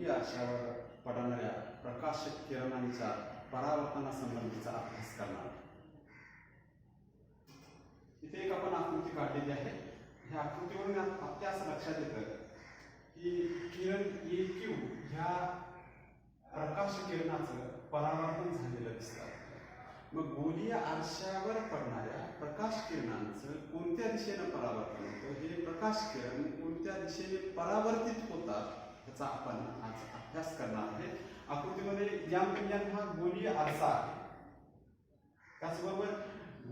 गोलीय आरशावर पडणाऱ्या प्रकाश किरणांच्या परावर्तनासंबंधीचा अभ्यास करणार. इथे एक आपण आकृती काढलेली आहे. ह्या आकृतीवरून आपल्या असं लक्षात येतं की किरण EQ ह्या प्रकाश किरणाचं परावर्तन झालेलं दिसतं. मग गोलीय आरशावर पडणाऱ्या प्रकाश किरणांचं कोणत्या दिशेनं परावर्तन होतं, हे प्रकाश किरण कोणत्या दिशेने परावर्तित होतात याचा आपण आज अभ्यास करणार आहे. आकृतीमध्ये M हा गोलीय आरसा आहे. त्याचबरोबर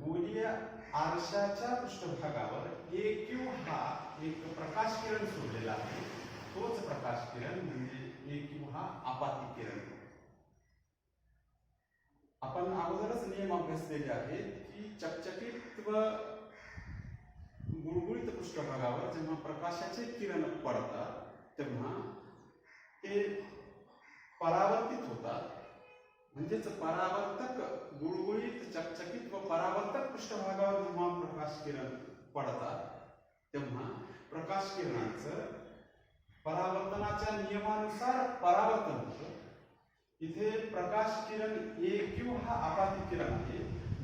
गोलीय आरशाच्या पृष्ठभागावर AQ हा एक प्रकाश किरण सोडलेला आहे. तोच प्रकाश किरण म्हणजे AQ हा आपाती किरण. आपण अगोदरच नियम अभ्यासलेले आहेत की चकचकीत व गुळगुळीत पृष्ठभागावर जेव्हा प्रकाशाचे किरण पडतात तेव्हा ते परावर्तित होतात. म्हणजेच परावर्तक गुळगुळीत चकचकीत व परावर्तक पृष्ठभागावर जेव्हा प्रकाश किरण पडतात तेव्हा प्रकाश किरणांचं परावर्तनाच्या नियमानुसार परावर्तन होतं. इथे प्रकाश किरण AQ हा आपाती किरण आहे.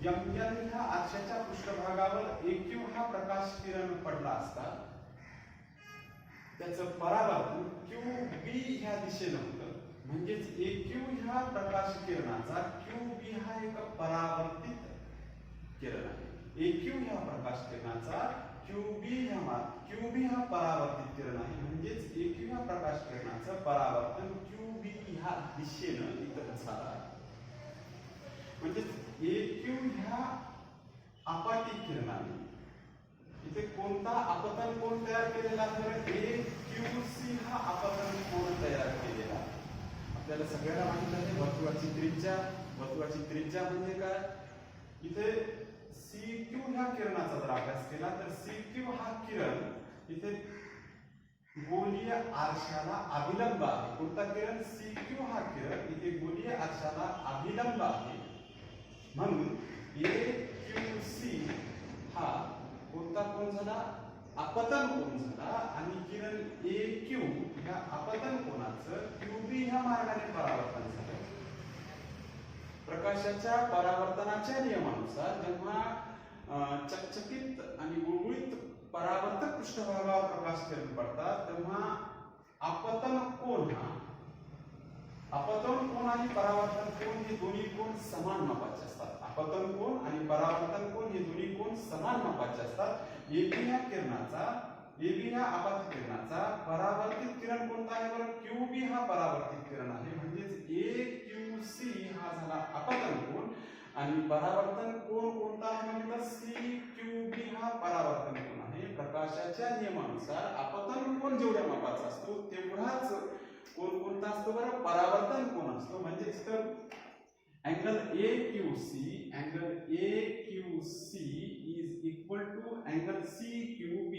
MN ह्या आरशाच्या पृष्ठभागावर AQ हा प्रकाश किरण पडला असता त्याचं परावर्तन QB ह्या दिशेनं होतं. म्हणजेच AQ ह्या प्रकाश किरणाचा QB हा एक परावर्तित किरण आहे. AQ ह्या प्रकाश किरणाचा QB हा परावर्तित किरण आहे. म्हणजेच AQ ह्या प्रकाश किरणाचं परावर्तन QB ह्या दिशेनं इथं झालं. म्हणजेच AQ ह्या आपाती किरणाने इथे कोणता आपतन कोण तयार केलेला, तर AQC हा आपतन कोण तयार केलेला. आपल्याला सगळ्यांना माहित आहे वर्तुळाची त्रिज्या म्हणजे काय. इथे CQ ह्या किरणाचा जर अभ्यास केला तर CQ हा किरण इथे गोलीय आरशाला अभिलंब आहे. कोणता किरण, CQ हा किरण इथे गोलीय आरशाला अभिलंब आहे. म्हणून AQC हा कोणता कोण झाला, आपतन कोण झाला. आणि किरण AQ ह्या आपतन कोणाचं QB ह्या मार्गाने परावर्तन झालं. प्रकाशाच्या परावर्तनाच्या नियमानुसार जेव्हा चकचकीत आणि गुळगुळीत परावर्तक पृष्ठभागावर प्रकाश किरण पडतात तेव्हा आपतन कोन आणि परावर्तन कोन हे दोन्ही कोन समान मापाचे असतात. आपतन कोन आणि परावर्तन कोन हे दोन्ही कोन समान मापाचे असतात. AB ह्या आपाती किरणाचा परावर्तित किरण कोणता आहे, बरं QB हा परावर्तित किरण आहे. म्हणजेच AQC हा झाला आपतन कोन आणि परावर्तन कोन कोणता आहे म्हणजे CQB हा परावर्तन कोन आहे. प्रकाशाच्या नियमानुसार आपतन कोन जेवढ्या मापाचा असतो तेवढाच कोन कोणता असतो, बरं परावर्तन कोन असतो. म्हणजे इथं angle AQC is equal to angle CQB.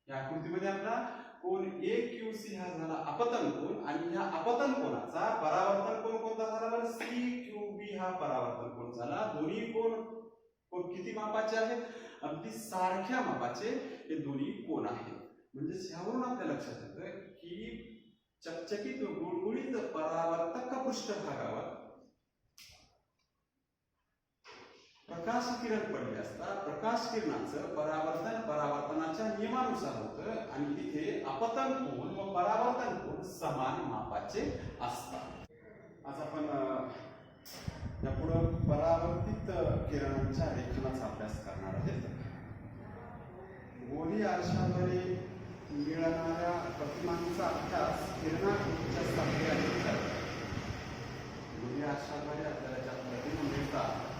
या आकृतीमध्ये आपला कोन AQC हा झाला आपतन कोन आणि ह्या आपतन कोनाचा परावर्तन कोन कोणता झाला, बरं CQB हा परावर्तन कोन झाला. दोन्ही कोन किती मापाचे आहेत, अगदी सारख्या मापाचे हे दोन्ही कोन आहेत. म्हणजे यावरून आपल्या लक्षात येतं की चकचकीत गुळगुळीत परावर्तक पृष्ठभागावर प्रकाश किरण पडले असता प्रकाश किरणाचं परावर्तनाच्या नियमानुसार होतं आणि तिथे आपतन कोन व परावर्तन कोन समान मापाचे असतात. आज आपण यापुढे परावर्तित किरणांच्या रेखनाचा अभ्यास करणार आहोत. गोलीय आरशाद्वारे मिळणाऱ्या प्रतिमांचा अभ्यास किरणाकृतीच्या सहाय्याने करतात. गोलीय आरशाद्वारे आपल्याला ज्या प्रतिमा मिळतात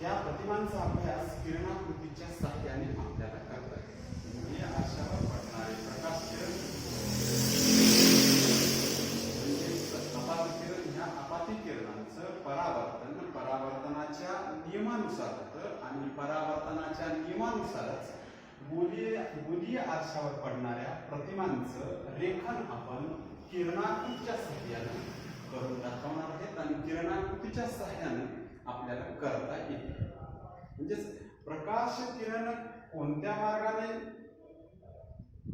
त्या प्रतिमांचा अभ्यास किरणाकृतीच्या सहाय्याने आपल्याला करता येतो. गोलीय आरशावर पडणारे प्रकाश किरण म्हणजे आपाती किरण, ह्या आपाती किरणांचं परावर्तनाच्या नियमानुसार होतं आणि परावर्तनाच्या नियमानुसारच गोलीय आरशावर पडणाऱ्या प्रतिमांचं रेखन आपण किरणाकृतीच्या सहाय्याने करून दाखवणार आहेत. आणि किरणाकृतीच्या सहाय्याने आपल्याला करता येते. म्हणजे प्रकाश किरण कोणत्या मार्गाने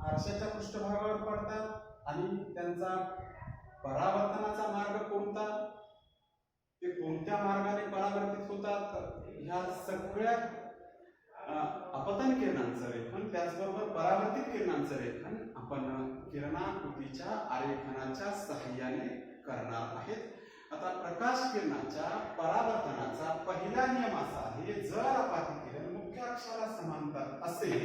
आरशाच्या पृष्ठभागावर पडतात आणि त्यांचा परावर्तनाचा मार्ग कोणता, ते कोणत्या मार्गाने परावर्तित होतात, ह्या सगळ्या अपतन किरणांचं रेखन त्याचबरोबर परावर्तित किरणांचं रेखन आपण किरणाकृतीच्या आरेखनाच्या सहाय्याने करणार आहेत. आता प्रकाश किरणाच्या परावर्तनाचा पहिला नियम असा आहे, जर आपातित किरण मुख्य अक्षाला समांतर असेल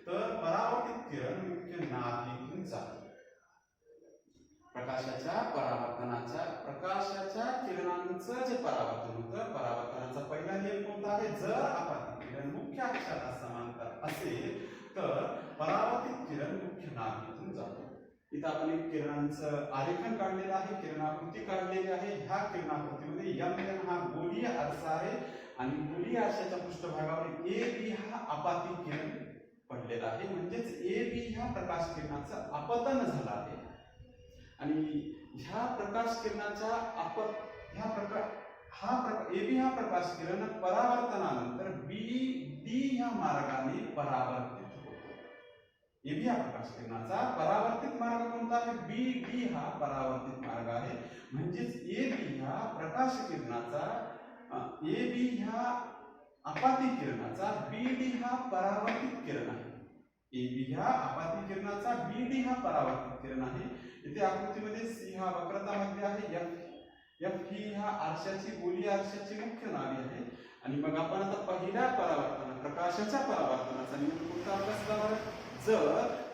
तर परावर्तित किरण मुख्य नाभितून जाते. प्रकाशाच्या किरणांचं जे परावर्तन होतं, परावर्तनाचा पहिला नियम कोणता आहे, जर आपातित किरण मुख्य अक्षाला समांतर असेल तर परावर्तित किरण मुख्य नाभितून जातो. इथं आपण एक किरणांचं आरेखन काढलेलं आहे, किरणाकृती काढलेली आहे. ह्या किरणाकृतीमध्ये M हा गोलीय आरसा आहे आणि गोलीय आरशाच्या पृष्ठभागावर AB हा आपातित किरण पडलेला आहे, म्हणजेच AB ह्या प्रकाश किरणाचं अपतन झालं आहे. आणि ह्या प्रकाश किरणाच्या AB हा प्रकाश किरण परावर्तनानंतर BD ह्या मार्गाने परावर्तित होतो. AB हा प्रकाश किरणाचा परावर्तित मार्ग कोणता आहे, BD हा परावर्तित मार्ग आहे. म्हणजेच AB ह्या प्रकाश किरणाचा AB ह्या आपातित किरणाचा BD हा परावर्तित किरण आहे. AB ह्या आपातित किरणाचा BD हा परावर्तित किरण आहे. इथे आकृतीमध्ये C हा वक्रता मध्ये आहे, F ही ह्या आरशाची गोलीय आरशाची मुख्य नाभी आहे. आणि मग आपण आता पहिल्या प्रकाशाच्या परावर्तनाचा नियम कोणता अभ्यासणार, जर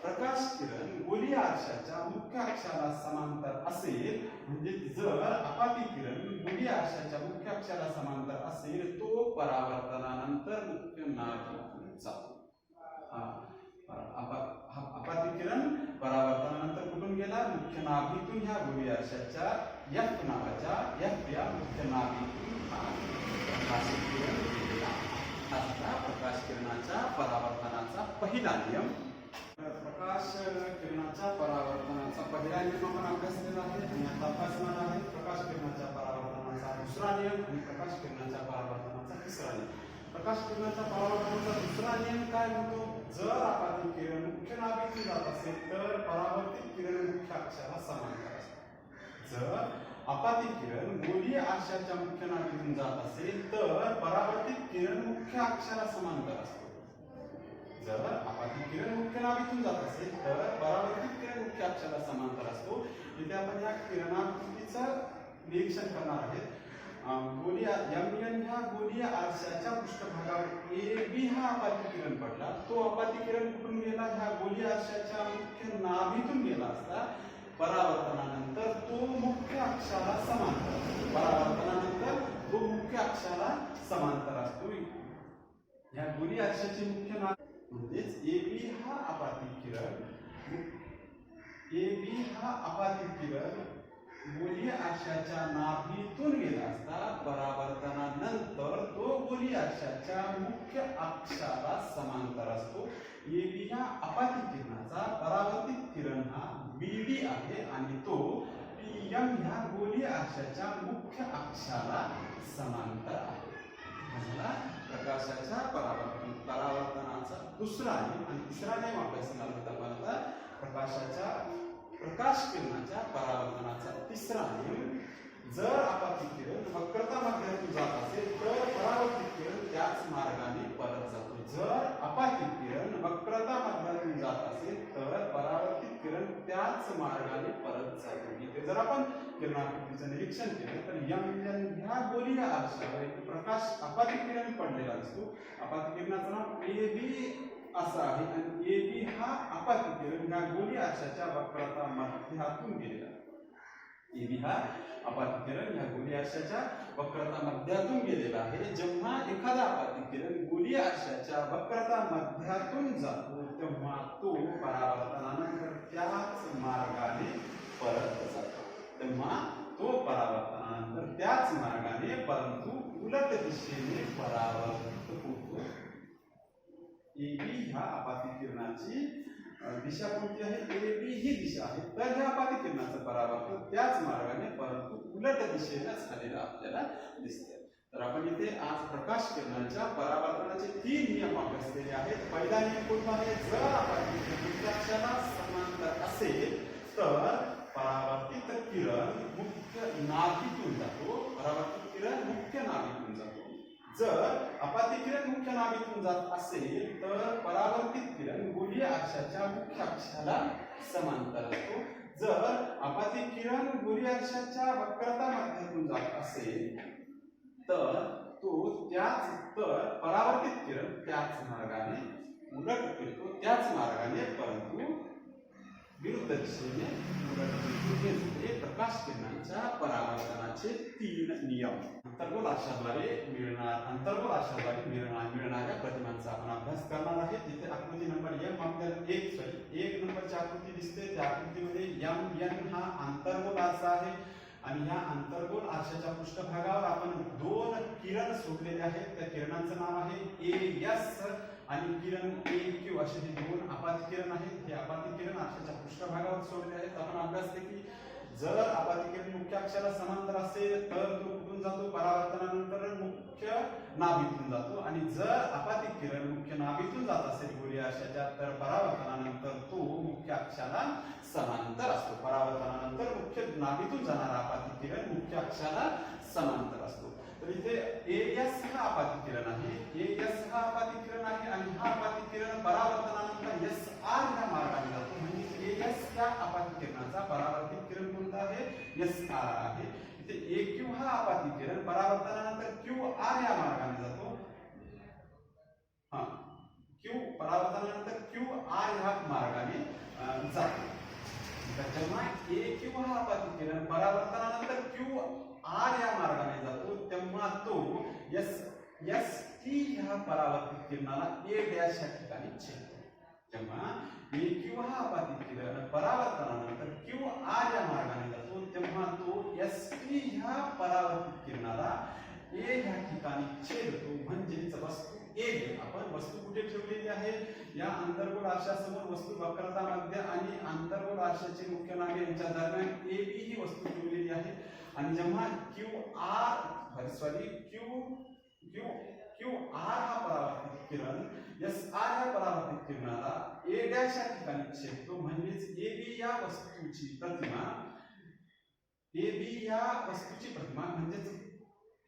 प्रकाश किरण गोलीय आरशाच्या मुख्य अक्षाला समांतर असेल, म्हणजे जर आपातित किरण गोलीय आरशाच्या मुख्य अक्षाला समांतर असेल तो परावर्तनानंतर मुख्य नाभितून जातो. आपातित किरण परावर्तनानंतर कुठून गेला, मुख्य नाभीतून ह्या गोलीय आरशाच्या F नावाच्या F या मुख्य नाभीतून हा प्रकाश किरण गेला. हा प्रकाश किरणाच्या परावर्तनाचा पहिला नियम. प्रकाश किरणाच्या परावर्तनाचा पहिला नियम आपण अभ्यासलेला आहे आणि आता अभ्यासणार आहे प्रकाश किरणाच्या परावर्तनाचा दुसरा नियम आणि प्रकाश किरणाच्या परावर्तनाचा तिसरा नियम. प्रकाश किरणाच्या परावर्तनाचा दुसरा नियम काय म्हणतो, जर आपातित किरण मुख्य नाभीतून जात असेल तर परावर्तित किरण मुख्य अक्षाला समांतर असते. जर आपातित किरण गोलीय आरशाच्या मुख्य नाभीतून जात असेल तर परावर्तित किरण मुख्य अक्षाला समांतर असतो. जर आपातित किरण मुख्य नाभीतून जात असेल तर परावर्तित किरण मुख्य अक्षाला समांतर असतो. इथे आपण या किरणाकृतीचं निरीक्षण करणार आहेत. गोलीय M ह्या गोलीय आरशाच्या पृष्ठभागावर AB हा आपातित किरण पडला, तो आपातित किरण कुठून गेला, ह्या गोलीय आरशाच्या मुख्य नाभीतून गेला असता. परावर्तनानंतर तो मुख्य अक्षाला समांतर असतो. ह्या गोलीय आरशाची मुख्य नाभ म्हणजेच AB हा आपातित किरण गोलीय आरशाच्या नाभीतून गेला असता. परावर्तनानंतर तो गोलीय आरशाच्या मुख्य अक्षाला समांतर असतो. AB ह्या आपातित किरणाचा परावर्तित किरण हा BD आहे आणि तो PM ह्या गोलीय आरशाच्या मुख्य अक्षाला समांतर आहे. प्रकाशाच्या परावर्तनाचा दुसरा नियम आणि तिसरा नियम अभ्यासणार होता आपण आता प्रकाश किरणाच्या परावर्तनाचा तिसरा नियम, जर आपातित किरण वक्रता मध्यातून जात असेल तर परावर्तित किरण त्याच मार्गाने परत जातो. जर आपातित किरण वक्रता मध्यातून जात असेल तर परावर्तित किरण त्याच मार्गाने परत जातो. इथे जर आपण किरणाकृतीचं निरीक्षण केलं तर ह्या गोलीय आरशावर एक प्रकाश आपातित किरण पडलेला असतो. आपातित किरणाचं नाव AB असं आहे आणि AB हा आपातित किरण ह्या गोलीय आरशाच्या वक्रता मध्यातून गेलेला. AB हा आपातित किरण ह्या गोलीय आरशाच्या वक्रता मध्यातून गेलेला आहे. जेव्हा एखादा आपातित किरण गोलीय आरशाच्या वक्रता मध्यातून जातो तेव्हा तो परावर्तनानंतर त्याच मार्गाने परत जातो. परंतु उलट दिशेने परावर्तित होतो. AB ह्या आपातित किरणाची दिशा कोणती आहे, AB ही दिशा आहे. तर ह्या आपातित किरणाचं परावर्तन त्याच मार्गाने परंतु उलट दिशेने झालेलं आपल्याला दिसते. तर आपण इथे आज प्रकाश किरणाच्या परावर्तनाचे 3 नियम अभ्यासलेले आहेत. पहिला नियम कोणता आहे, जर आपातित किरण मुख्य अक्षाला जर अपाती किरण मुख्य नाभीतून जात असेल तर परावर्तित किरण गोलीय अक्षाच्या मुख्य अक्षाला समांतर असतो. जर अपाती किरण गोलीय अक्षाच्या वक्रता मध्यातून जात असेल तर परावर्तित किरण त्याच मार्गाने उलट फिरतो, त्याच मार्गाने परंतु विरुद्ध दिशेने उलट फिरतो. हे प्रकाश किरणांच्या परावर्तनाचे 3 नियम. अंतर्गोल आरशाद्वारे मिळणाऱ्या प्रतिमांचा आपण अभ्यास करणार आहे. तिथे आकृती नंबर M आपल्याला एक नंबरची आकृती दिसते. त्या आकृतीमध्ये MN हा अंतर्गोल आरसा आहे आणि या अंतर्गोल आरशाच्या पृष्ठभागावर आपण 2 किरण सोडलेले आहेत. त्या किरणांचं नाव आहे AS आणि किरण AQ असे हे 2 अपाती किरण आहेत. हे अपाती किरण आरशाच्या पृष्ठभागावर सोडले आहेत. आपण अभ्यास केला की जर अपाती किरण मुख्य अक्षाला समांतर असेल तर तो कुठून जातो? परावर्तनानंतर मुख्य नाभीतून जातो. आणि जर अपाती किरण मुख्य नाभीतून जात असेल गोलीय अक्षाच्या तर परावर्तनानंतर तो मुख्य अक्षाला समांतर असतो. परावर्तनानंतर मुख्य नाभीतून जाणारा अपाती किरण मुख्य अक्षाला समांतर असतो. तर इथे AS हा अपाती किरण आहे. AS हा अपाती किरण आहे आणि हा अपाती किरण परावर्तनानंतर SR या मार्गाने जातो. म्हणजे AS या अपाती किरणाचा परावर्तित किरण कोणता आहे? SR आहे. इथे AQ हा अपाती किरण परावर्तनानंतर QR या मार्गाने जातो. परावर्तनानंतर QR या मार्गाने जातो. जेव्हा AQ हा अपाती किरण परावर्तनानंतर QR या मार्गाने जातो तेव्हा तो ST ह्या परावर्तित किरणाला A' या ठिकाणी छेदतो. जेव्हा AQ हा अपाती किरण परावर्तनानंतर QR या मार्गाने जातो तेव्हा तो ST ह्या परावर्तित किरणाला A ह्या ठिकाणी छेदतो. म्हणजेच वस्तू A आपण वस्तू कुठे ठेवलेली आहे? या अंतर्गोल आरशासमोर वस्तू वक्रता मध्य आणि अंतर्गोल आरशाचे मुख्य नाभे यांच्या दरम्यान AB ही वस्तू ठेवलेली आहे. आणि जेव्हा QR हा परावर्तित किरण SR या परावर्तित किरणाला A' या ठिकाणी छेदतो. म्हणजेच AB या वस्तूची प्रतिमा म्हणजेच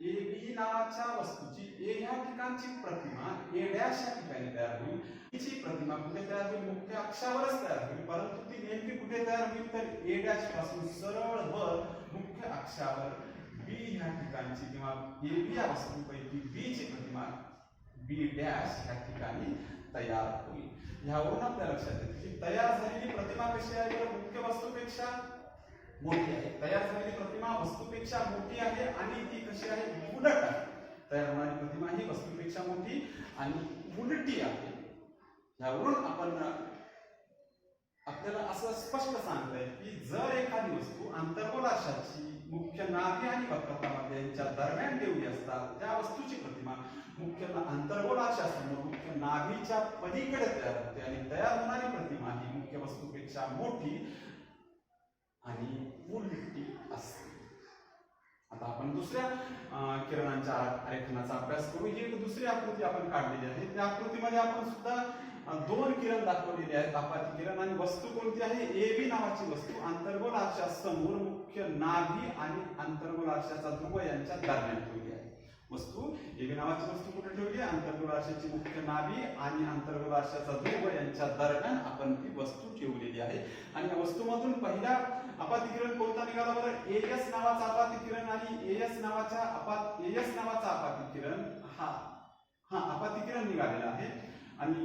AB नावाच्या वस्तूची A या ठिकाणची प्रतिमा A' या ठिकाणी तयार होईल. तिची प्रतिमा कुठे तयार होईल? मुख्य अक्षावरच तयार होईल. परंतु ती नेमकी कुठे तयार होईल? तर A' पासून सरळ वर मुख्य अक्षावर B ह्या ठिकाणची किंवा AB या वस्तूपैकी B ची प्रतिमा B' ह्या ठिकाणी तयार होईल. ह्यावरून आपल्या लक्षात येते की तयार झालेली प्रतिमा कशी आहे? तर मुख्य वस्तूपेक्षा मोठी आहे. तयार झालेली प्रतिमा वस्तूपेक्षा मोठी आहे आणि ती कशी आहे? उलट आहे. तयार होणारी प्रतिमा ही वस्तूपेक्षा मोठी आणि उलटी आहे. यावरून आपल्याला असं स्पष्ट सांगता येईल की जर एखादी वस्तू अंतर्गोल आरशाची मुख्य नाभी आणि वक्रता मध्य यांच्या दरम्यान ठेवली असतात त्या वस्तूची प्रतिमा मुख्य अंतर्गोल आरशासमोर मुख्य नाभीच्या पलीकडे तयार होते आणि तयार होणारी प्रतिमा ही मुख्य वस्तूपेक्षा मोठी आणि उलटी असते. आता आपण दुसऱ्या किरणांच्या आरेखनाचा अभ्यास करू. ही एक दुसरी आकृती आपण काढलेली आहे. त्या आकृतीमध्ये आपण सुद्धा 2 किरण दाखवलेले आहेत अपाती किरण. आणि वस्तू कोणती आहे? AB नावाची वस्तू अंतर्गोल आरशासमोर मुख्य नाभी आणि अंतर्गोल आरशाचा ध्रुव यांच्या दरम्यान ठेवली आहे. वस्तू AB नावाची वस्तू कुठे ठेवली? अंतर्गोल आरशाची मुख्य नाभी आणि अंतर्गोल आरशाचा ध्रुव यांच्या दरम्यान आपण ती वस्तू ठेवलेली आहे. आणि या वस्तूमधून पहिला अपाती किरण कोणता निघाला बरं? AS नावाचा अपाती किरण. आणि AS नावाचा अपाती किरण हा अपाती किरण निघालेला आहे. आणि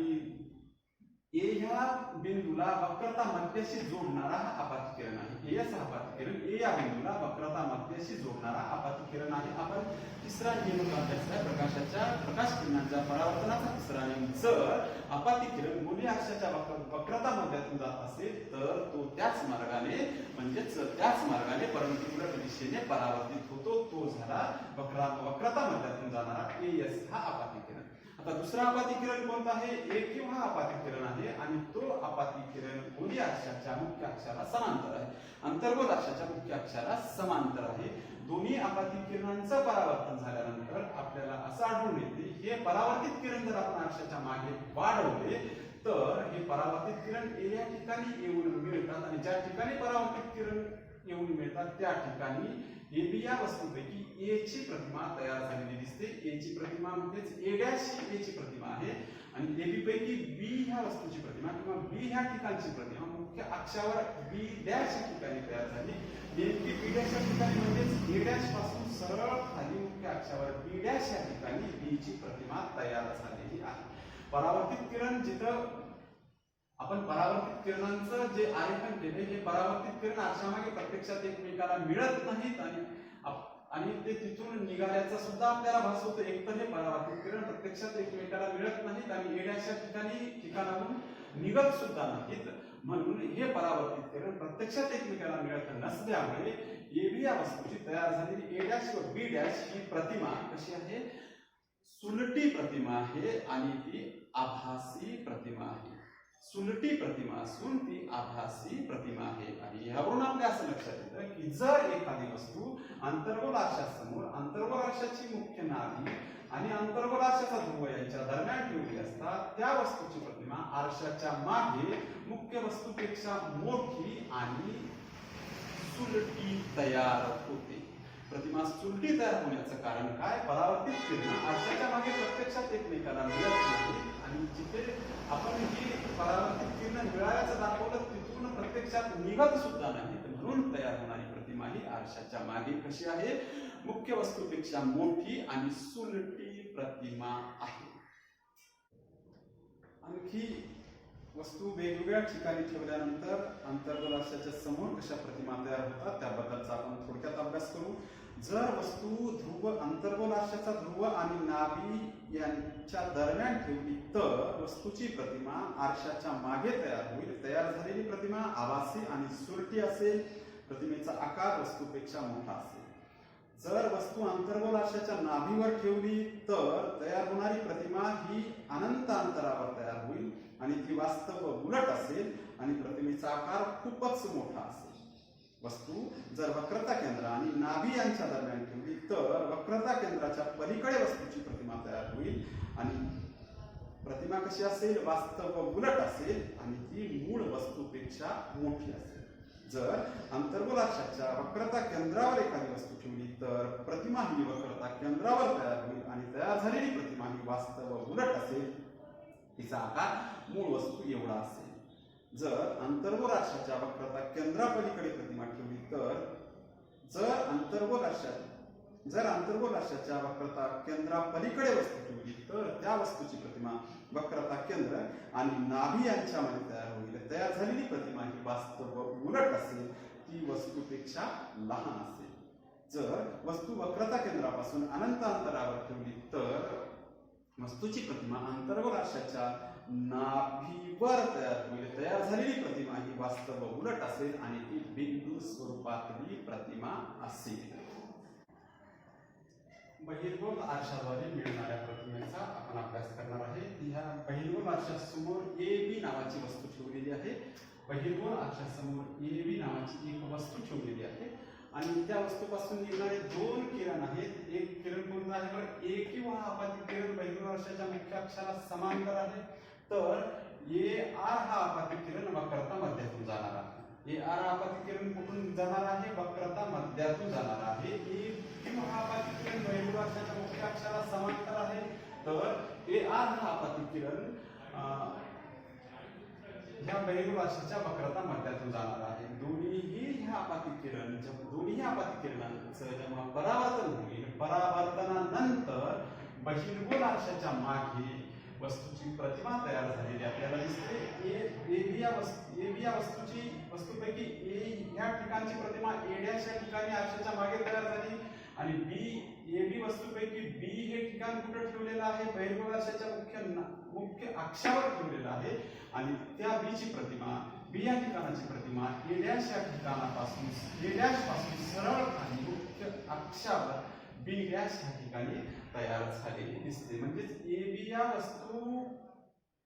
A ह्या बिंदूला वक्रता मध्याशी जोडणारा हा अपाती किरण आहे. AS हा अपाती किरण A या बिंदूला वक्रता मध्याशी जोडणारा अपाती किरण आहे. आपण तिसरा नियम अभ्यासला प्रकाश किरणांच्या परावर्तनाचा तिसरा नियम. जर अपाती किरण गोलीय अक्षाच्या वक्रता मध्यातून जात असेल तर तो त्याच मार्गाने परंतु उलट दिशेने परावर्तित होतो. तो झाला वक्रता मध्यातून जाणारा AS हा अपाती किरण. आता दुसरा अपाती किरण कोणता आहे? AQ हा अपाती किरण आहे आणि तो अपाती किरण गोलीय अक्षाच्या मुख्य अक्षाला समांतर आहे. अंतर्गोल अक्षाच्या मुख्य अक्षाला समांतर आहे. दोन्ही अपाती किरणांचं परावर्तन झाल्यानंतर आपल्याला असं आढळून येते हे परावर्तित किरण जर आपण अक्षाच्या मागे वाढवले तर हे परावर्तित किरण A या ठिकाणी येऊन मिळतात आणि ज्या ठिकाणी परावर्तित किरण येऊन मिळतात त्या ठिकाणी ए बी या वस्तूपैकी ए ची प्रतिमा तयार झालेली दिसते. ए ची प्रतिमा म्हणजेच ए डॅश ही ए ची प्रतिमा आहे आणि ए बी पैकी बी ह्या वस्तूची प्रतिमा किंवा बी ह्या ठिकाणची प्रतिमा मुख्य अक्षावर बी डॅश या ठिकाणी तयार झाली. नेमकी बी डॅश या ठिकाणी म्हणजेच ए डॅश पासून सरळ खाली मुख्य अक्षावर बी डॅश या ठिकाणी बी ची प्रतिमा तयार झालेली आहे. परावर्तित किरण जिथं आपण परावर्तित किरणांचं जे आरेखन केले हे परावर्तित किरण आरशामागे प्रत्यक्षात एकमेकाला मिळत नाहीत आणि ते तिथून निघाल्याचा सुद्धा आपल्याला भास होतो. एकतर हे परावर्तित किरण प्रत्यक्षात एकमेकाला मिळत नाहीत आणि ए डॅश या ठिकाणाहून निघत सुद्धा नाहीत. म्हणून हे परावर्तित किरण प्रत्यक्षात एकमेकाला मिळत नसल्यामुळे ए बी या वस्तूची तयार झालेली ए डॅश व बी डॅश ही प्रतिमा कशी आहे, सुलटी प्रतिमा आहे आणि ती आभासी प्रतिमा आहे. सुलटी प्रतिमा असून ती आभासी प्रतिमा आहे. आणि यावरून आपल्या असं लक्षात येतं की जर एखादी वस्तू अंतर्गोल आरशासमोर अंतर्गोल आरशाची मुख्य नाभी आणि अंतर्गोल आरशाचा ध्रुव यांच्या दरम्यान ठेवली असता त्या वस्तूची प्रतिमा आरशाच्या मागे मुख्य वस्तूपेक्षा मोठी आणि सुलटी तयार होते. प्रतिमा सुलटी तयार होण्याचं कारण काय, परावर्तित किरण आरशाच्या मागे प्रत्यक्षात एकमेकाला मिळत नाही आणि जिथे आपण ही परावर्तित किरण मिळाल्याचं दाखवलं तिथून प्रत्यक्षात निघत सुद्धा नाही. म्हणून तयार होणारी प्रतिमा ही आरशाच्या मागे कशी आहे, मुख्य वस्तूपेक्षा मोठी आणि सुलटी प्रतिमा आहे. आणखी वस्तू वेगवेगळ्या ठिकाणी ठेवल्यानंतर अंतर्गोल आरशाच्या समोर कशा प्रतिमा तयार होतात त्याबद्दलचा आपण थोडक्यात अभ्यास करू. जर वस्तू ध्रुव अंतर्गोल आरशाचा ध्रुव आणि नाभी यांच्या दरम्यान ठेवली तर वस्तूची प्रतिमा आरशाच्या मागे तयार होईल. तयार झालेली प्रतिमा आभासी आणि सुलटी असेल. प्रतिमेचा आकार वस्तूपेक्षा मोठा असेल. जर वस्तू अंतर्गोल आरशाच्या नाभीवर ठेवली तर तयार होणारी प्रतिमा ही अनंत अंतरावर तयार होईल आणि ती वास्तव उलट असेल आणि प्रतिमेचा आकार खूपच मोठा असेल. वस्तू जर वक्रता केंद्र आणि नाभी यांच्या दरम्यान ठेवली तर वक्रता केंद्राच्या पलीकडे वस्तूची प्रतिमा तयार होईल आणि प्रतिमा कशी असेल, वास्तव उलट असेल आणि ती मूळ वस्तूपेक्षा मोठी असेल. जर अंतर्गोल आरशाच्या वक्रता केंद्रावर एखादी वस्तू ठेवली तर प्रतिमा ही वक्रता केंद्रावर तयार होईल आणि तयार झालेली प्रतिमा ही वास्तव उलट असेल. तिचा आकार मूळ वस्तू एवढा असेल. जर अंतर्गोल आरशाच्या वक्रता केंद्रापलीकडे प्रतिमा ठेवली तर जर अंतर्गोल आरशाच्या वक्रता केंद्रापलीकडे वस्तू ठेवली तर त्या वस्तूची प्रतिमा वक्रता केंद्र आणि नाभी यांच्यामध्ये तयार होईल. तयार झालेली प्रतिमा ही वास्तव उलट असेल. ती वस्तूपेक्षा लहान असेल. जर वस्तू वक्रता केंद्रापासून अनंत अंतरावर ठेवली तर वस्तूची प्रतिमा अंतर्गोल आरशाच्या नाभीवर तयार होईल. तयार झालेली प्रतिमा ही वास्तव उलट असेल आणि ती बिंदू स्वरूपातली प्रतिमा असेल. बहिर्गोल आरशाद्वारे मिळणाऱ्या प्रतिमेचा आपण अभ्यास करणार आहे. ह्या बहिर्गोल आरशासमोर ए बी नावाची वस्तू ठेवलेली आहे. बहिर्गोल आरशासमोर ए बी नावाची एक वस्तू ठेवलेली आहे आणि त्या वस्तूपासून निघणारे दोन किरण आहेत. एक किरण कोणतं आहे बरं, ए किंवा हा आपातित किरण बहिर्गोल आरशाच्या मुख्य अक्षाला समांतर आहे. तर ए आर हा आपातित किरण वक्रता मध्यातून जाणार आहे. ए आर हा आपातित किरण कुठून जाणार आहे, वक्रता मध्यातून जाणार आहे. ए किंवा हा आपातित किरण बहिर्गोल आरशाच्या मुख्य अक्षाला समांतर आहे. तर ए आर हा आपातित किरण ह्या बहिर्गोल आरशाच्या वक्रता मध्यातून जाणार आहे. दोन्ही आपातित किरणांचं जेव्हा परावर्तन होईल, परावर्तनानंतर बहिर्गोल आरशाच्या मागे वस्तूची प्रतिमा तयार झालेली आपल्याला दिसते. ए बी या वस्तूपैकी ए ह्या ठिकाणची प्रतिमा ए डॅश या ठिकाणी आरशाच्या मागे तयार झाली आणि ए बी वस्तूपैकी बी हे ठिकाण कुठे ठेवलेलं आहे, बहिर्गोल आरशाच्या मुख्य अक्षावर ठेवलेलं आहे आणि त्या बी ची प्रतिमा बी या ठिकाणाची प्रतिमा ए डॅश या ठिकाणापासून सरळ खाली मुख्य अक्षावर बी डॅश या ठिकाणी तयार झालेली दिसते. म्हणजेच ए बी या वस्तू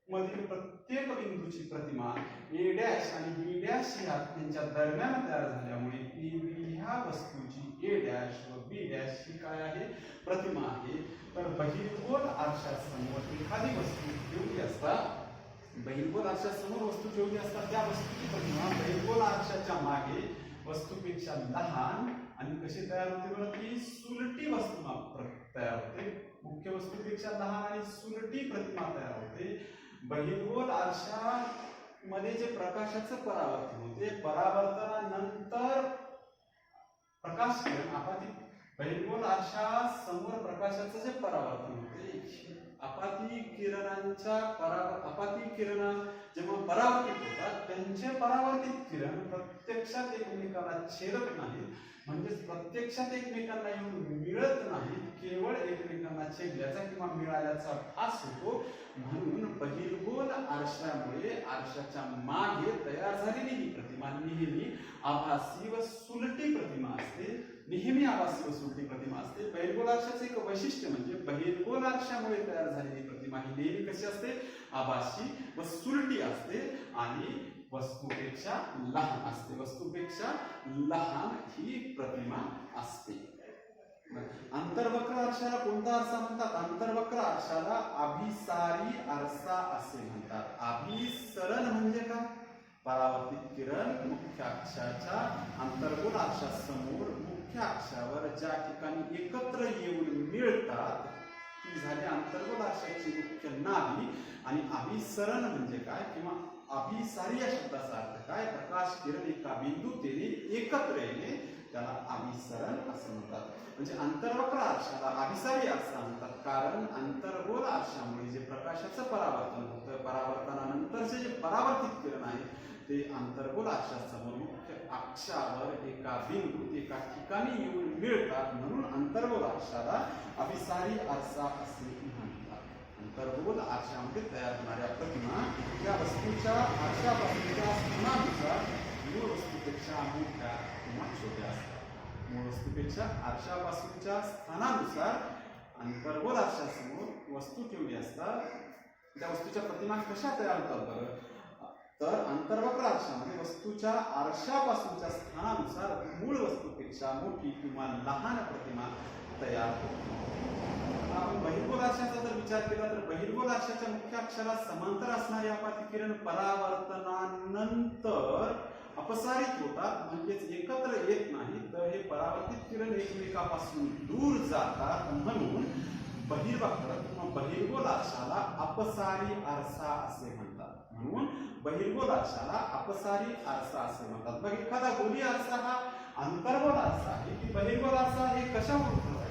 मधील प्रत्येक बिंदूची प्रतिमा ए डॅश आणि बी डॅश यांच्या दरम्यान तयार झाल्यामुळे ए बी ह्या वस्तूची ए डॅश व बी डॅश ही काय आहे, प्रतिमा आहे. तर बहिर्गोल आरशासमोर एखादी वस्तू ठेवली असता, बहिर्गोल आरशासमोर वस्तू ठेवली असता त्या वस्तूची प्रतिमा बहिर्गोल आरशाच्या मागे वस्तूपेक्षा लहान आणि कशी तयार होते बरं ती सुलटी वस्तू तयार होते. मुख्य वस्तूपेक्षा लहान आणि सुलटी प्रतिमा तयार होते. बहिर्गोल आरशामध्ये जे प्रकाशाचं परावर्तन होते, परावर्तनानंतर प्रकाश किरण आपाती बहिर्गोल आरशा समोर प्रकाशाचं जे परावर्तन होते, आपाती किरण जेव्हा परावर्तित होतात त्यांचे परावर्तित किरण प्रत्यक्षात एकमेकांना छेदत नाहीत, म्हणजेच प्रत्यक्षात एकमेकांना येऊन मिळत नाहीत, केवळ एकमेकांना छेदल्याचा किंवा मिळाल्याचा भास होतो. म्हणून बहिर्गोल आरशामुळे आरशाच्या मागे तयार झालेली ही प्रतिमा नेहमी आभासी व सुलटी प्रतिमा असते. नेहमी आभासी व सुलटी प्रतिमा असते. बहिर्गोल आरशाचे एक वैशिष्ट्य म्हणजे बहिर्गोल आरशामुळे तयार झालेली प्रतिमा ही नेहमी कशी असते, आभासी व सुलटी असते आणि वस्तूपेक्षा लहान असते. वस्तूपेक्षा लहान ही प्रतिमा असते. अंतर्वक्र आरशाला कोणता आरसा म्हणतात? अंतर्वक्र आरशाला अभिसारी आरसा असे म्हणतात. अभिसरण म्हणजे काय? परावर्तित किरण मुख्य अक्षाच्या अंतर्गोल आरशासमोर मुख्य अक्षावर ज्या ठिकाणी एकत्र येऊन मिळतात ती झाली अंतर्गोल आरशाची मुख्य नाभी. आणि अभिसरण म्हणजे काय किंवा अभिसारी या शब्दाचा अर्थ काय? प्रकाश किरण एका बिंदूतेने एकत्र येणे त्याला अभिसरण असं म्हणतात. म्हणजे अंतर्वक्र आरशाला अभिसारी आरसा म्हणतात, कारण अंतर्गोल आरशामुळे जे प्रकाशाचं परावर्तन होतं, परावर्तनानंतरचे जे परावर्तित किरण आहे ते अंतर्गोल आरशासमोर मुख्य अक्षावर एका बिंदूत एका ठिकाणी येऊन मिळतात, म्हणून अंतर्गोल आरशाला अभिसारी आरसा असे म्हणतात. अंतर्गोल आरशामध्ये तयार होणाऱ्या प्रतिमा त्या वस्तूच्या आरशापासूनच्या स्थानानुसार मूळ वस्तूपेक्षा मोठ्या किंवा छोट्या असतात. मूळ वस्तूपेक्षा आरशापासूनच्या स्थानानुसार अंतर्गोल आरशासमोर वस्तू ठेवली असतात. त्या वस्तूच्या प्रतिमा कशा तयार होतात बरं? तर अंतर्वक्र आरशामध्ये वस्तूच्या आरशापासूनच्या स्थानानुसार मूळ वस्तूपेक्षा मोठी किंवा लहान प्रतिमा तयार होते. आपण बहिर्गोल आरशाचा जर विचार केला तर बहिर्गोल आरशाच्या मुख्य अक्षाला समांतर असणारी आपाती किरण परावर्तनानंतर अपसारित होतात, म्हणजेच एकत्र येत नाही, तर हे परावर्तित किरण एकमेकापासून दूर जातात. म्हणून बहिर्वक्र किंवा बहिर्गोल आरशाला अपसारी आरसा असे म्हणतात. म्हणून बहिर्गोल आरशाला अपसारी आरसा असे म्हणतात. बघ, एखादा गोली आरसा हा अंतर्गोल आरसा आहे की बहिर्गोल आरसा हे कशावरून ठरवायचं?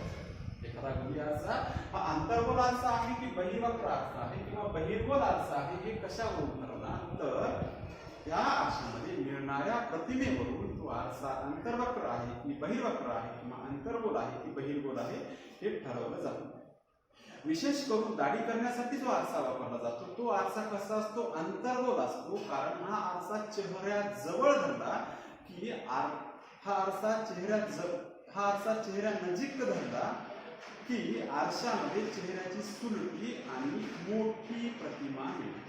एखादा गोली आरसा हा अंतर्गोल आरसा आहे की बहिर्वक्र आरसा आहे किंवा बहिर्गोल आरसा आहे हे कशावरून ठरवणार? तर त्या आरशामध्ये मिळणाऱ्या प्रतिमेवरून तो आरसा अंतर्वक्र आहे की बहिर्वक्र आहे किंवा अंतर्गोल आहे की बहिर्गोल आहे हे ठरवलं जातं. विशेष करून दाढी करण्यासाठी जो आरसा वापरला जातो तो आरसा कसा असतो? अंतर्गोल असतो, कारण हा आरसा चेहऱ्याजवळ धरला की हा आरसा चेहऱ्या नजीक धरला की आरशामध्ये चेहऱ्याची सुलटी आणि मोठी प्रतिमा मिळते.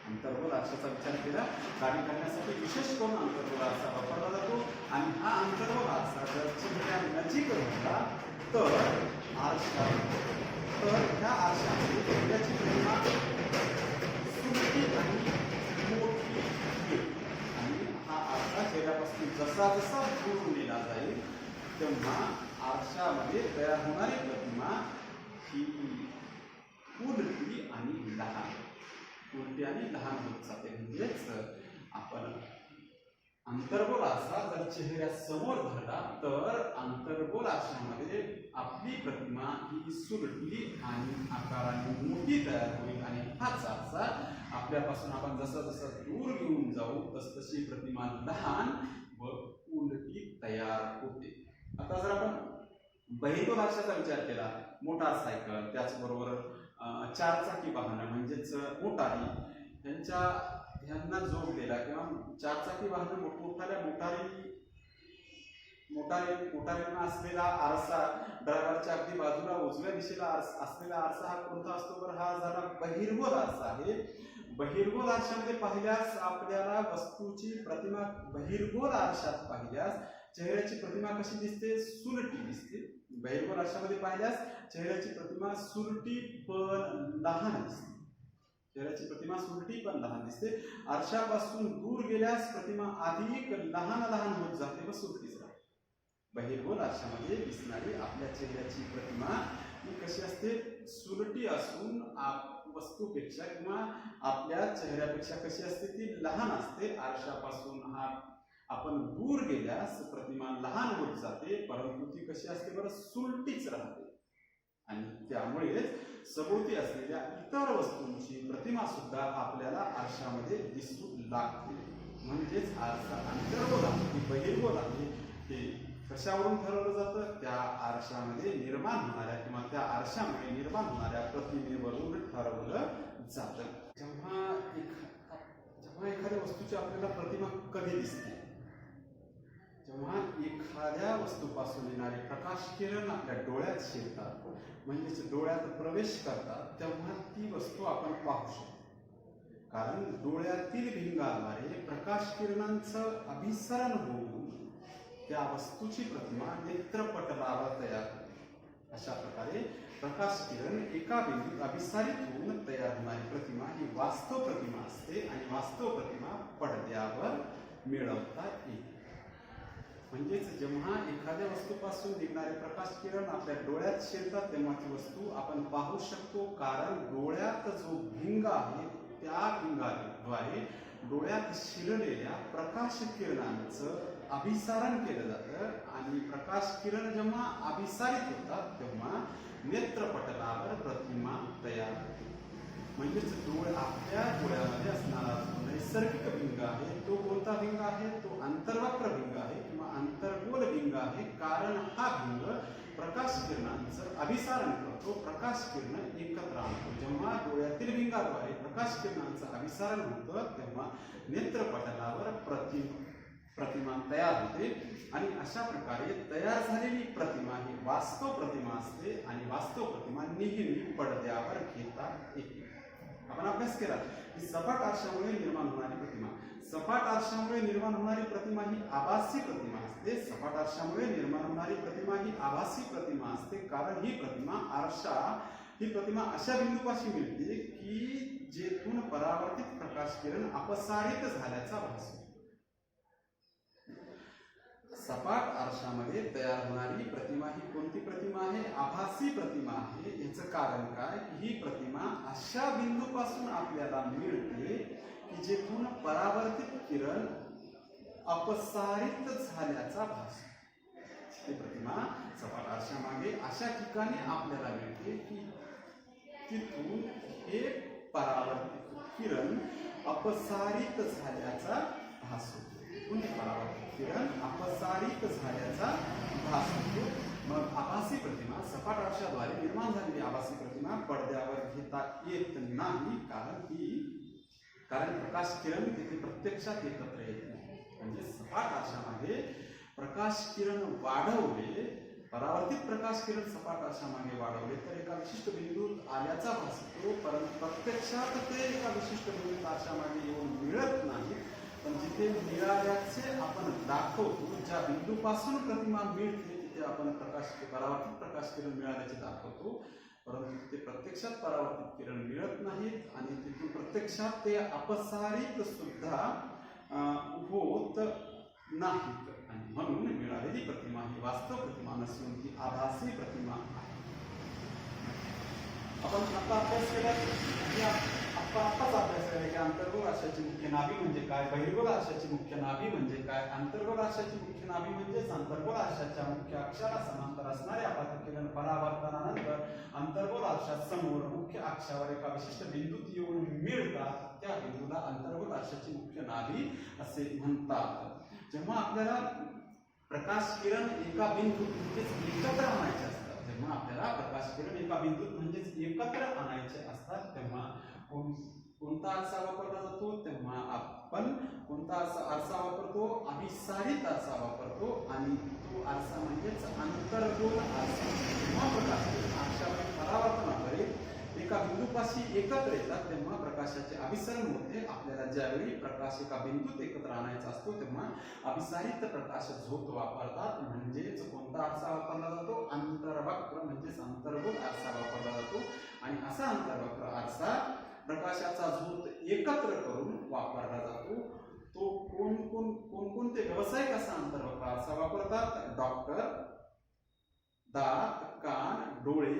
अंतर्गोल आरशाचा विचार केला दाढी करण्यासाठी विशेष करून अंतर्गोल आरसा वापरला जातो. आणि हा अंतर्गोल आरसा जर चेहऱ्या नजीक धरला तर ह्या आरशामध्ये चेहऱ्याची प्रतिमा सुलटी आणि मोठी होईल. आणि हा आरसा चेहऱ्यापासून जसा जसा दूर नेला जाईल तेव्हा आरशामध्ये तयार होणारी प्रतिमा ही उलटी आणि लहान होत जाते. म्हणजेच आपण अंतर्गोल आरसा जर चेहऱ्यासमोर धरला तर अंतर्गोल आरशामध्ये आपली प्रतिमा ही सुलटी आणि आकाराने मोठी तयार होईल आणि हाच आरसा आपल्यापासून आपण जसं जसं दूर घेऊन जाऊ तसतशी प्रतिमा लहान व उलटी तयार होते. आता जर आपण बहिर्गोल आरशाचा विचार केला, मोटारसायकल त्याचबरोबर चारचाकी वाहनं म्हणजेच मोटारी ह्यांना जोडलेला किंवा चारचाकी वाहनं मोटारींना असलेला आरसा, ड्रायव्हरच्या अगदी बाजूला उजव्या दिशेला असलेला आरसा हा कोणता असतो? तर हा झाला बहिर्गोल आरसा आहे. बहिर्गोल आरशामध्ये पाहिल्यास आपल्याला वस्तूची प्रतिमा बहिर्गोल आरशात पाहिल्यास चेहऱ्याची प्रतिमा कशी दिसते? सुलटी दिसते. बहिर्गोल आरशामध्ये पाहिल्यास चेहऱ्याची प्रतिमा सुलटी पण लहान दिसते. चेहऱ्याची प्रतिमा सुलटी पण लहान दिसते. आरशापासून दूर गेल्यास प्रतिमा अधिक लहान लहान होत जाते व सुलटीच राहते. बहिर्गोल आरशामध्ये दिसणारी आपल्या चेहऱ्याची प्रतिमा ही कशी असते? सुलटी असून वस्तूपेक्षा किंवा आपल्या चेहऱ्यापेक्षा कशी असते? ती लहान असते. आरशापासून आपण दूर गेल्यास प्रतिमा लहान होत जाते, परंतु ती कशी असते बरं? सुलटीच राहते. आणि त्यामुळेच सभोवती असलेल्या इतर वस्तूंची प्रतिमा सुद्धा आपल्याला आरशामध्ये दिसू लागते. म्हणजेच आरसा अंतर्गोल आहे की बहिर्गोल आहे हे कशावरून ठरवलं जातं? त्या आरशामध्ये निर्माण होणाऱ्या किंवा त्या आरशामुळे निर्माण होणाऱ्या प्रतिमेवरून ठरवलं जातं. जेव्हा एखाद्या वस्तूची आपल्याला प्रतिमा कधी दिसते? जेव्हा एखाद्या वस्तूपासून येणारे प्रकाश किरण आपल्या डोळ्यात शिरतात, म्हणजेच डोळ्यात प्रवेश करतात, तेव्हा ती वस्तू आपण पाहू शकतो. कारण डोळ्यातील भिंगाद्वारे प्रकाश किरणांचं अभिसरण होऊन त्या वस्तूची प्रतिमा नेत्रपटलावर तयार होते. अशा प्रकारे प्रकाश किरण एका बिंदूत अभिसारित होऊन तयार होणारी प्रतिमा ही वास्तव प्रतिमा असते आणि वास्तव प्रतिमा पडद्यावर मिळवता येते. म्हणजेच जेव्हा एखाद्या वस्तूपासून निघणारे प्रकाश किरण आपल्या डोळ्यात शिरतात तेव्हा ती वस्तू आपण पाहू शकतो. कारण डोळ्यात जो भिंग आहे त्या भिंगाद्वारे डोळ्यात शिरलेल्या प्रकाश किरणांचं अभिसारण केलं जातं आणि प्रकाश किरण जेव्हा अभिसारित होतात तेव्हा नेत्रपटलावर प्रतिमा तयार होते. म्हणजेच आपल्या डोळ्यामध्ये असणारा जो नैसर्गिक भिंग आहे तो कोणता भिंग आहे? तो अंतर्वक्र भिंग आहे किंवा अंतर्गोल भिंग आहे. कारण हा भिंग प्रकाश किरणांचं अभिसारण करतो, प्रकाश किरण एकत्र आणतो. जेव्हा डोळ्यातील भिंगाद्वारे प्रकाश किरणांचं अभिसारण होतं तेव्हा नेत्रपटलावर प्रतिमा तयार होते आणि अशा प्रकारे तयार झालेली प्रतिमा ही वास्तव प्रतिमा असते आणि वास्तव प्रतिमा नेहमी पडद्यावर घेता येते. आपण अभ्यास केला की सपाट आरशामुळे निर्माण होणारी प्रतिमा, सपाट आरशामुळे निर्माण होणारी प्रतिमा ही आभासी प्रतिमा असते. सपाट आरशामुळे निर्माण होणारी प्रतिमा ही आभासी प्रतिमा असते कारण ही प्रतिमा अशा बिंदूपाशी मिळते की जेथून परावर्तित प्रकाश किरण अपसारित झाल्याचा भास होतो. सपाट आरशामध्ये तयार होणारी प्रतिमा ही कोणती प्रतिमा आहे? आभासी प्रतिमा आहे. याचं कारण काय? ही प्रतिमा अशा बिंदूपासून आपल्याला मिळते की जेथून परावर्तित किरण अपसारित झाल्याचा भास. ही प्रतिमा सपाट आरशामागे अशा ठिकाणी आपल्याला मिळते की तिथून हे परावर्तित किरण अपसारित झाल्याचा भास होतो. परावर्तित किरण अपसारित झाल्याचा भास होतो. मग आभासी प्रतिमा, सपाट आरशाद्वारे निर्माण झालेली आभासी प्रतिमा पडद्यावर घेता येत नाही कारण प्रकाश किरण तिथे प्रत्यक्षात एकत्र येत नाही. म्हणजे सपाट आरशामागे प्रकाश किरण वाढवले, परावर्तित प्रकाश किरण सपाट आरशामागे वाढवले तर एका विशिष्ट बिंदूत आल्याचा भास होतो, परंतु प्रत्यक्षात ते एका विशिष्ट बिंदूत आरशामागे येऊन मिळत नाही. पण जिथे मिळाल्याचे आपण दाखवतो, ज्या बिंदूपासून प्रतिमा मिळते तिथे आपण परावर्तित प्रकाश किरण मिळाल्याचे दाखवतो, परंतु तिथे प्रत्यक्षात परावर्तित किरण मिळत नाहीत आणि तिथून प्रत्यक्षात ते अपसारित सुद्धा होत नाहीत. आणि म्हणून मिळालेली प्रतिमा ही वास्तव प्रतिमा नसून ती आभासी प्रतिमा आहे. आपण आता अभ्यास केला आत्ताच अभ्यास केला की अंतर्गोल आरशाची मुख्य नाभी म्हणजे काय, बहिर्गोल आरशाची मुख्य नाभी म्हणजे काय. अंतर्गोल आरशाची मुख्य नाभी म्हणजेच अंतर्गोल आरशाच्या मुख्य अक्षाला समांतर असणारे आपात किरण परावर्तनानंतर अंतर्गोल आरशात समोर मुख्य अक्षावर एका विशिष्ट बिंदूत येऊन मिळतात, त्या बिंदूला अंतर्गोल आरशाची मुख्य नाभी असे म्हणतात. जेव्हा आपल्याला प्रकाश किरण एका बिंदूत म्हणजेच एकत्र आणायचे असतात, जेव्हा आपल्याला प्रकाश किरण एका बिंदूत म्हणजेच एकत्र आणायचे असतात तेव्हा कोणता आरसा वापरला जातो? तेव्हा आपण कोणता आरसा वापरतो? अभिसारित आरसा वापरतो आणि तो आरसा म्हणजेच अंतर्गोल आरसा. जेव्हा प्रकाश किरण आरशावर परावर्तनाद्वारे एका बिंदूपाशी एकत्र येतात तेव्हा प्रकाशाचे अभिसरण होते. आपल्याला ज्यावेळी प्रकाश एका बिंदूत एकत्र आणायचा असतो तेव्हा अभिसारित प्रकाश झोत वापरतात. म्हणजेच कोणता आरसा वापरला जातो? अंतर्वक्र म्हणजेच अंतर्गोल आरसा वापरला जातो. आणि असा अंतर्वक्र आरसा प्रकाशाचा झोत एकत्र करून वापरला जातो. तो कोणकोणते व्यावसायिक असा अंतर्वापराचा वापरतात? डॉक्टर, दात, कान, डोळे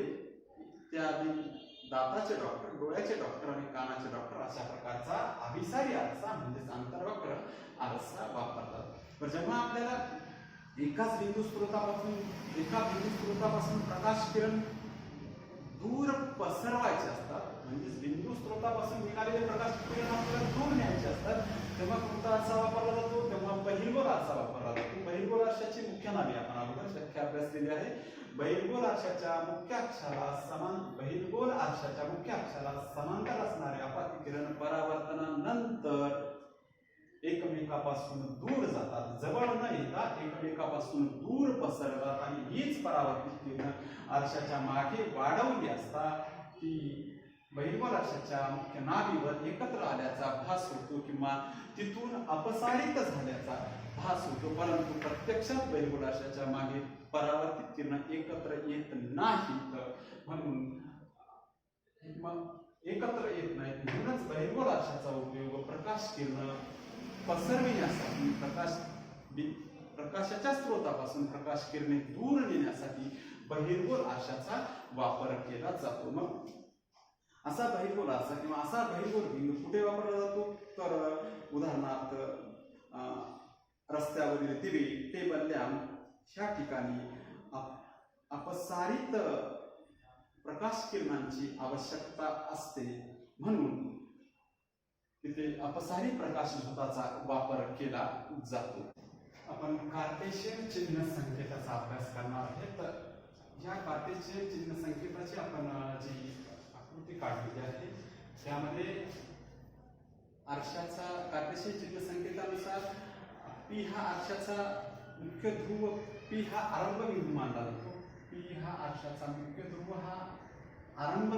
इत्यादी, दाताचे डॉक्टर, डोळ्याचे डॉक्टर आणि कानाचे डॉक्टर अशा प्रकारचा अभिसारी आरसा म्हणजेच अंतर्वक्र आरसा वापरतात. तर जेव्हा आपल्याला एका बिंदू स्रोतापासून प्रकाश किरण दूर पसरवायचे असतात, म्हणजेच बिंदू स्रोतापासून निघालेले प्रकाश किरण आपल्याला दूर न्यायचे असतात, तेव्हा कोणता आरसा वापरला जातो? तेव्हा बहिर्गोल आरसा वापरला जातो. बहिर्गोल आरशाची मुख्य नावे आपण अगोदर व्याख्या अभ्यासलेली आहे. बहिर्गोल आरशाच्या मुख्य अक्षाला समांतर असणारे आपाती किरण परावर्तनानंतर एकमेकापासून दूर जातात, जवळ न येता एकमेकापासून दूर पसरतात आणि हीच परावर्तित किरण आरशाच्या मागे वाढवली असता ती बहिर्गोल आरशाच्या मुख्य नाभीवर एकत्र आल्याचा भास होतो किंवा तिथून अपसारित झाल्याचा भास होतो. परंतु प्रत्यक्षात बहिर्गोल आरशाच्या मागे परावर्तित किरण एकत्र येत नाहीत, म्हणून एकत्र येत नाहीत. म्हणूनच बहिर्गोल आरशाचा उपयोग प्रकाश किरण पसरविण्यासाठी, प्रकाशाच्या स्रोतापासून प्रकाश किरणे दूर नेण्यासाठी बहिर्गोल आरशाचा वापर केला जातो. मग असा बहिर्गोल आरसा किंवा असा बहिर्गोल बिंदू कुठे वापरला जातो? तर उदाहरणार्थ रस्त्यावरील दिवे, टेबल लॅम्प ह्या ठिकाणी अपसारित प्रकाश किरणांची आवश्यकता असते, म्हणून तिथे अपसारी प्रकाश झोताचा वापर केला जातो. आपण कार्टेशियन चिन्ह संकेताचा अभ्यास करणार आहे. तर या कार्टेशियन चिन्ह संकेताची आपण जी आकृती काढलेली आहे त्यामध्ये आरशाचा कार्टेशियन चिन्ह संकेतानुसार पी हा आरशाचा मुख्य ध्रुव, पी हा आरंभ बिंदू मानला जातो. पी हा आरशाचा मुख्य ध्रुव हा आरंभ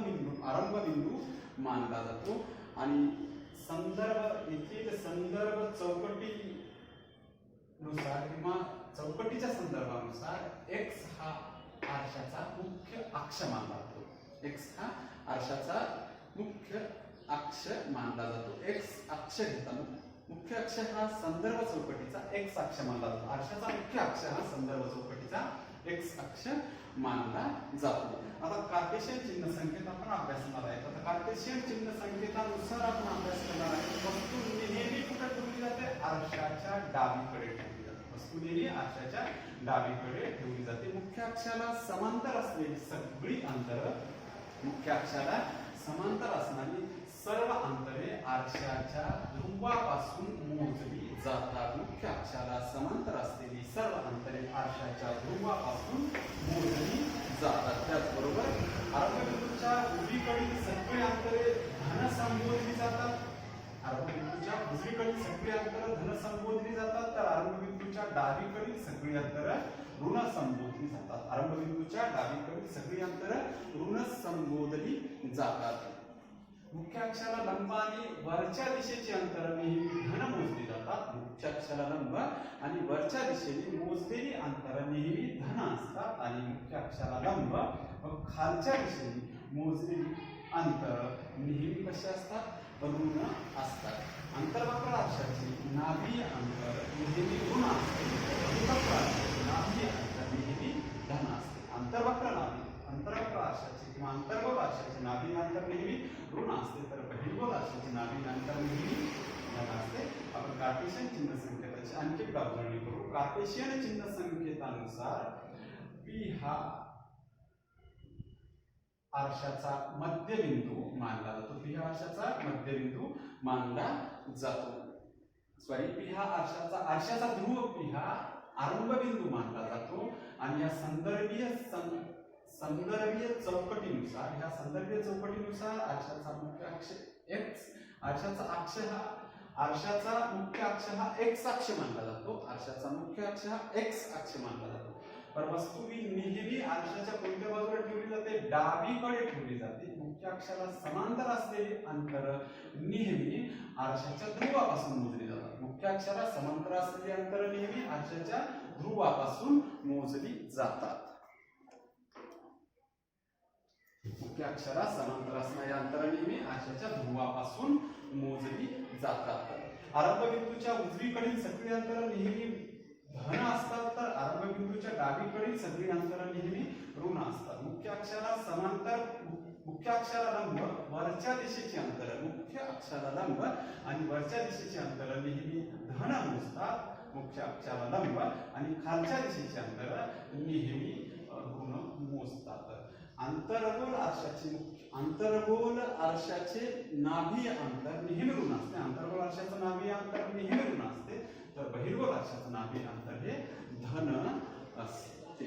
बिंदू मानला जातो आणि येथील संदर्भ चौकटीनुसार किंवा चौकटीच्या संदर्भानुसार एक्स हा आरशाचा मुख्य अक्ष मानला जातो. एक्स हा आरशाचा मुख्य अक्ष मानला जातो. एक्स अक्ष घेताना मुख्य अक्ष हा संदर्भ चौकटीचा एक्स अक्ष मानला जातो. आरशाचा मुख्य अक्ष हा संदर्भ चौकटीचा एक्स अक्ष मानला जातो. आता कार्टेशियन चिन्ह संकेत आपण अभ्यासणार आहे. आता कार्टेशियन चिन्ह संकेतानुसार आपण अभ्यास करणार आहे. वस्तू नेहमी कुठे ठेवली जाते? आरशाच्या डावीकडे ठेवली जाते. वस्तू नेहमी आरशाच्या डावीकडे ठेवली जाते. मुख्य अक्षाला समांतर असलेली सगळी अंतरे, मुख्य अक्षाला समांतर असणारी सर्व अंतरे आरशाच्या ध्रुवापासून मोजली जातात. मुख्य अक्षाला समांतर असलेली सर्व अंतरे आरशाच्या ध्रुवापासून मोजली जातात. त्याचबरोबर आरंभबिंदूच्या उजवीकडील सगळी अंतरे धन संबोधली जातात. आरंभबिंदूच्या उजवीकडील सगळी अंतरे धन संबोधली जातात, तर आरंभबिंदूच्या डावीकडील सगळी अंतरे ऋण संबोधली जातात. आरंभबिंदूच्या डावीकडील सगळी अंतरे ऋण संबोधली जातात. मुख्य अक्षाला लंब आणि वरच्या दिशेची अंतर नेहमी धन मोजली जातात. मुख्य अक्षाला लंब आणि वरच्या दिशेने मोजलेली अंतर नेहमी धन असतात आणि मुख्य अक्षाला लंब व खालच्या दिशेने मोजलेली अंतर नेहमी कशी असतात? ऋण असतात. अंतर्वक्र आरशाची नाभी अंतर नेहमी ऋण असते. बहिर्वक्र आरशाची नाभी अंतर नेहमी धन असते. अंतर्वक्र आरशाची किंवा अंतर्गोल आरशाची नाभी अंतर नेहमी ऋण असते, तर बहिर्गोल आरशाची नाभी अंतर नेहमी धन असते. आपण कार्टेशियन चिन्ह संकेताची आणखी एक उदाहरणे करू. कार्टेशियन चिन्ह संकेतानुसार पी हा आरशाचा मध्यबिंदू मानला जातो. पी हा आरशाचा मध्यबिंदू मानला जातो. पी हा आरशाचा ध्रुव पी हा आरंभ बिंदू मानला जातो आणि या संदर्भीय चौकटीनुसार आरशाचा मुख्य अक्ष एक्स, आरशाचा मुख्य अक्ष हा एक्स अक्ष मानला जातो. आरशाचा मुख्य अक्ष हा एक्स अक्ष मानला जातो. पण वस्तू नेहमी आरशाच्या कोणत्या बाजूला ठेवली जाते? डावीकडे ठेवली जाते. मुख्य अक्षाला समांतर असलेली अंतर नेहमी आरशाच्या ध्रुवापासून मोजली जातात. मुख्य अक्षाला समांतर असलेली अंतर नेहमी आरशाच्या ध्रुवापासून मोजली जातात. मुख्य अक्षरात समांतर असणारी अंतर नेहमी आरशाच्या ध्रुवापासून मोजली जातात. आरंभबिंदूच्या उजवीकडील सगळी अंतर नेहमी धन असतात, तर आरंभबिंदूच्या डावीकडील सगळी अंतर नेहमी ऋण असतात. मुख्य अक्षरात समांतर, मुख्य अक्षराला लंब वरच्या दिशेचे अंतर, मुख्य अक्षराला लंब आणि वरच्या दिशेचे अंतर नेहमी धन मोजतात. मुख्य अक्षराला लंब आणि खालच्या दिशेचे अंतर नेहमी ऋण मोजतात. अंतर्गोल आरशाचे नाभी अंतर नेहमी ऋण असते. अंतर्गोल आरशाचं नाभी अंतर नेहमी ऋण असते, तर बहिर्गोल आरशाचं नाभी अंतर हे धन असते.